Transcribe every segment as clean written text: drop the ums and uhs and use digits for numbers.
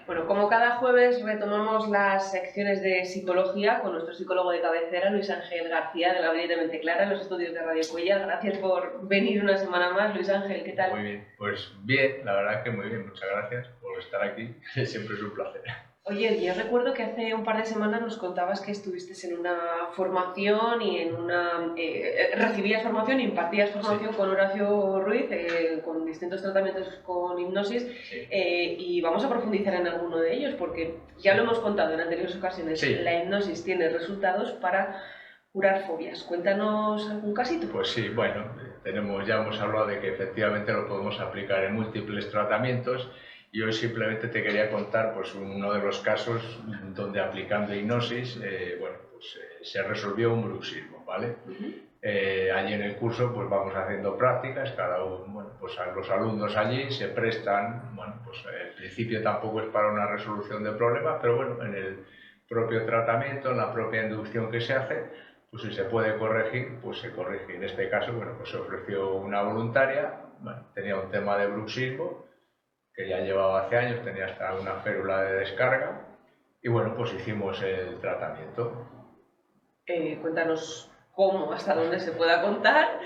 Bueno, como cada jueves retomamos las secciones de psicología con nuestro psicólogo de cabecera, Luis Ángel García, de la Unidad de Mente Clara, en los estudios de Radio Cuéllar. Gracias por venir una semana más, Luis Ángel, ¿qué tal? Muy bien, pues bien, la verdad que muy bien, muchas gracias por estar aquí, siempre es un placer. Oye, yo recuerdo que hace un par de semanas nos contabas que estuviste en una formación y recibías formación y impartías formación con Horacio Ruiz, con distintos tratamientos con hipnosis, y vamos a profundizar en alguno de ellos porque ya lo hemos contado en anteriores ocasiones, la hipnosis tiene resultados para curar fobias. Cuéntanos algún casito. Pues sí, bueno, ya hemos hablado de que efectivamente lo podemos aplicar en múltiples tratamientos. Y hoy simplemente te quería contar pues, uno de los casos donde aplicando hipnosis se resolvió un bruxismo, ¿vale? Allí en el curso pues vamos haciendo prácticas, los alumnos allí se prestan, el principio tampoco es para una resolución de problemas, pero bueno, en el propio tratamiento, en la propia inducción que se hace, pues si se puede corregir, pues se corrige. En este caso, pues se ofreció una voluntaria, tenía un tema de bruxismo, que ya llevaba hace años, tenía hasta una férula de descarga, y bueno, pues hicimos el tratamiento. Cuéntanos cómo, hasta dónde se pueda contar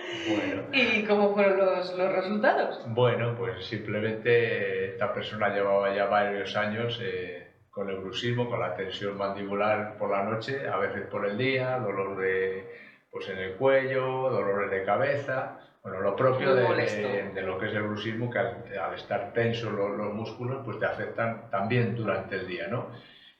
y cómo fueron los resultados. Bueno, pues simplemente esta persona llevaba ya varios años con el bruxismo, con la tensión mandibular por la noche, a veces por el día, dolor en el cuello, dolores de cabeza. Bueno, lo propio de lo que es el bruxismo, que al estar tensos los músculos, pues te afectan también durante el día, ¿no?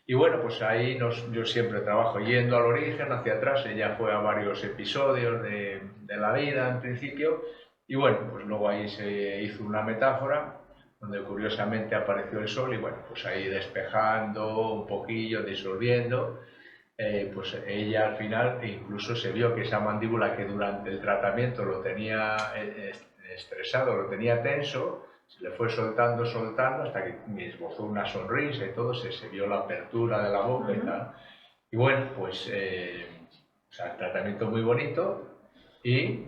Y bueno, pues ahí yo siempre trabajo yendo al origen, hacia atrás. Ella fue a varios episodios de la vida en principio, y bueno, pues luego ahí se hizo una metáfora donde curiosamente apareció el sol y bueno, pues ahí despejando un poquillo, disolviendo. Pues ella al final incluso se vio que esa mandíbula que durante el tratamiento lo tenía estresado, lo tenía tenso, se le fue soltando hasta que me esbozó una sonrisa y todo, se vio la apertura de la boca y tal. Y bueno, pues el tratamiento muy bonito y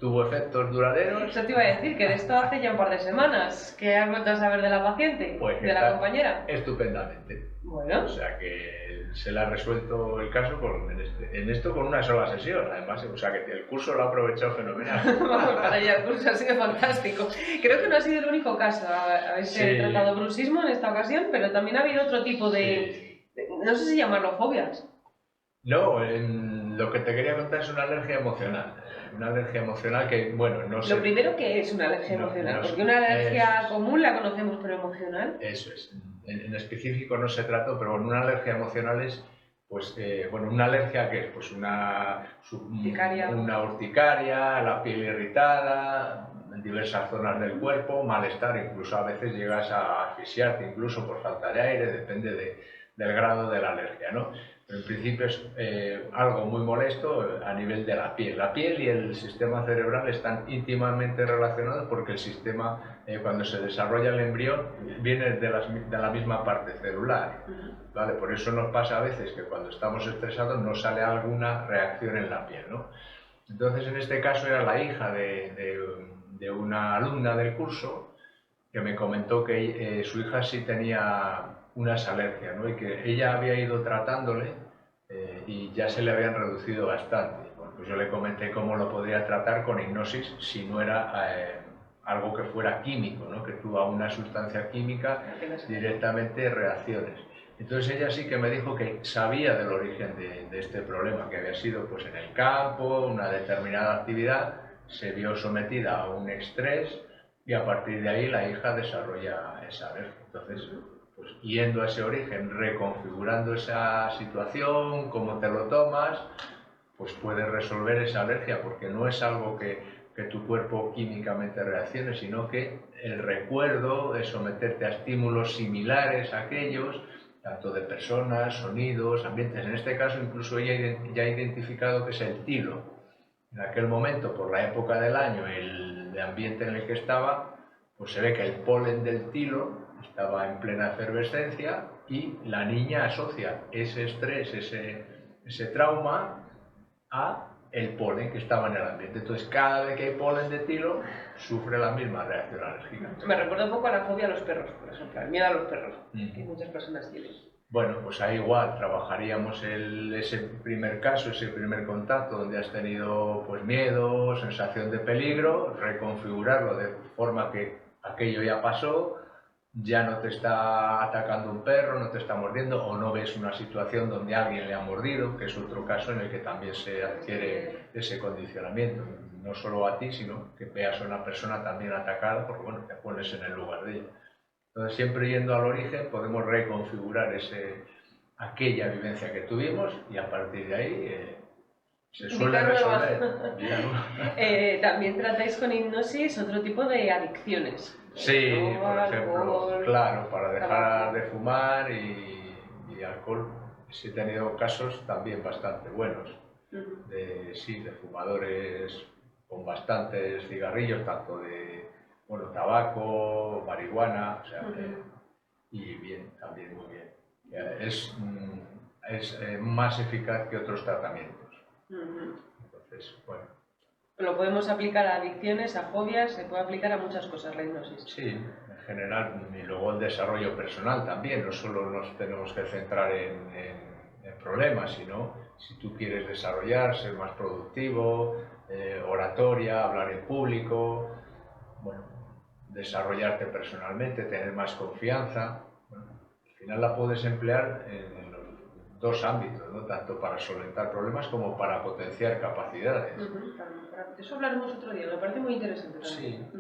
tuvo efectos duraderos. Eso te iba a decir, que de esto hace ya un par de semanas. ¿Qué has vuelto a saber de la paciente? Pues ¿De la compañera? Estupendamente. Bueno. O sea que se le ha resuelto el caso en esto con una sola sesión, además. O sea que el curso lo ha aprovechado fenomenal. Vamos, para ella el curso ha sido fantástico. Creo que no ha sido el único caso. Habéis tratado bruxismo en esta ocasión, pero también ha habido otro tipo no sé si llamarlo fobias. No, lo que te quería contar es una alergia emocional. Una alergia emocional que, bueno, no sé... Lo primero, que es una alergia emocional, porque una alergia común la conocemos, pero emocional... Eso es. En específico no se trató, pero bueno, una alergia emocional es, una alergia que es pues una urticaria, la piel irritada, en diversas zonas del cuerpo, malestar, incluso a veces llegas a asfixiarte, incluso por falta de aire, depende del grado de la alergia, ¿no? En principio es algo muy molesto a nivel de la piel. La piel y el sistema cerebral están íntimamente relacionados porque el sistema, cuando se desarrolla el embrión, viene de la misma parte celular. ¿Vale? Por eso nos pasa a veces que cuando estamos estresados nos sale alguna reacción en la piel, ¿no? Entonces, en este caso era la hija de una alumna del curso que me comentó que su hija sí tenía unas alergias, ¿no? Y que ella había ido tratándole y ya se le habían reducido bastante. Bueno, pues yo le comenté cómo lo podría tratar con hipnosis si no era algo que fuera químico, ¿no? Que tuvo una sustancia química directamente reacciones. Entonces ella sí que me dijo que sabía del origen de este problema, que había sido pues en el campo, una determinada actividad, se vio sometida a un estrés y a partir de ahí la hija desarrolla esa alergia. Entonces, pues yendo a ese origen, reconfigurando esa situación, cómo te lo tomas, pues puedes resolver esa alergia, porque no es algo que tu cuerpo químicamente reaccione, sino que el recuerdo de someterte a estímulos similares a aquellos, tanto de personas, sonidos, ambientes. En este caso, incluso ella ya ha identificado que es el tilo. En aquel momento, por la época del año, el ambiente en el que estaba, pues se ve que el polen del tilo estaba en plena efervescencia y la niña asocia ese estrés, ese trauma a el polen que estaba en el ambiente. Entonces, cada vez que hay polen de tilo, sufre la misma reacción alérgica. Me recuerda un poco a la fobia a los perros, por ejemplo, el miedo a los perros, que muchas personas tienen. Bueno, pues ahí igual trabajaríamos ese primer caso, ese primer contacto donde has tenido pues miedo, sensación de peligro, reconfigurarlo de forma que aquello ya pasó, ya no te está atacando un perro, no te está mordiendo, o no ves una situación donde alguien le ha mordido, que es otro caso en el que también se adquiere ese condicionamiento, no solo a ti, sino que veas a una persona también atacada, porque bueno, te pones en el lugar de ella. Entonces, siempre yendo al origen, podemos reconfigurar aquella vivencia que tuvimos y a partir de ahí se suele resolver. También tratáis con hipnosis otro tipo de adicciones. Sí, por ejemplo, alcohol, claro, para dejar tabaco. de fumar y alcohol. Sí he tenido casos también bastante buenos, de fumadores con bastantes cigarrillos, tanto de tabaco, marihuana, o sea, y bien, también muy bien. Es más eficaz que otros tratamientos. Entonces, bueno. Lo podemos aplicar a adicciones, a fobias, se puede aplicar a muchas cosas la hipnosis. Sí, en general, y luego el desarrollo personal también, no solo nos tenemos que centrar en problemas, sino si tú quieres desarrollar, ser más productivo, oratoria, hablar en público, bueno, desarrollarte personalmente, tener más confianza. Bueno, al final la puedes emplear en los dos ámbitos, ¿no? Tanto para solventar problemas como para potenciar capacidades. Eso hablaremos otro día, me parece muy interesante también. Sí.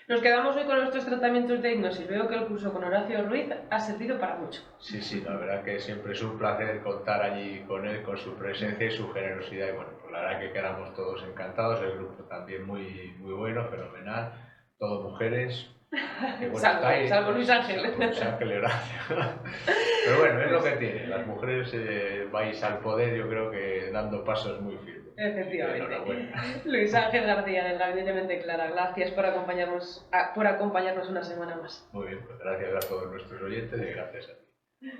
Nos quedamos hoy con nuestros tratamientos de hipnosis. Veo que el curso con Horacio Ruiz ha servido para mucho. Sí, sí, la verdad que siempre es un placer contar allí con él, con su presencia y su generosidad. Y bueno, pues la verdad que quedamos todos encantados, el grupo también muy, muy bueno, fenomenal, todas mujeres. Y bueno, salvo Luis Ángel. Salvo Luis Ángel, gracias. Pero bueno, es lo que tiene. Las mujeres vais al poder, yo creo que dando pasos muy firmes. Efectivamente. Luis Ángel García, del Gabinete Mente Clara, gracias por acompañarnos una semana más. Muy bien, pues gracias a todos nuestros oyentes y gracias a ti.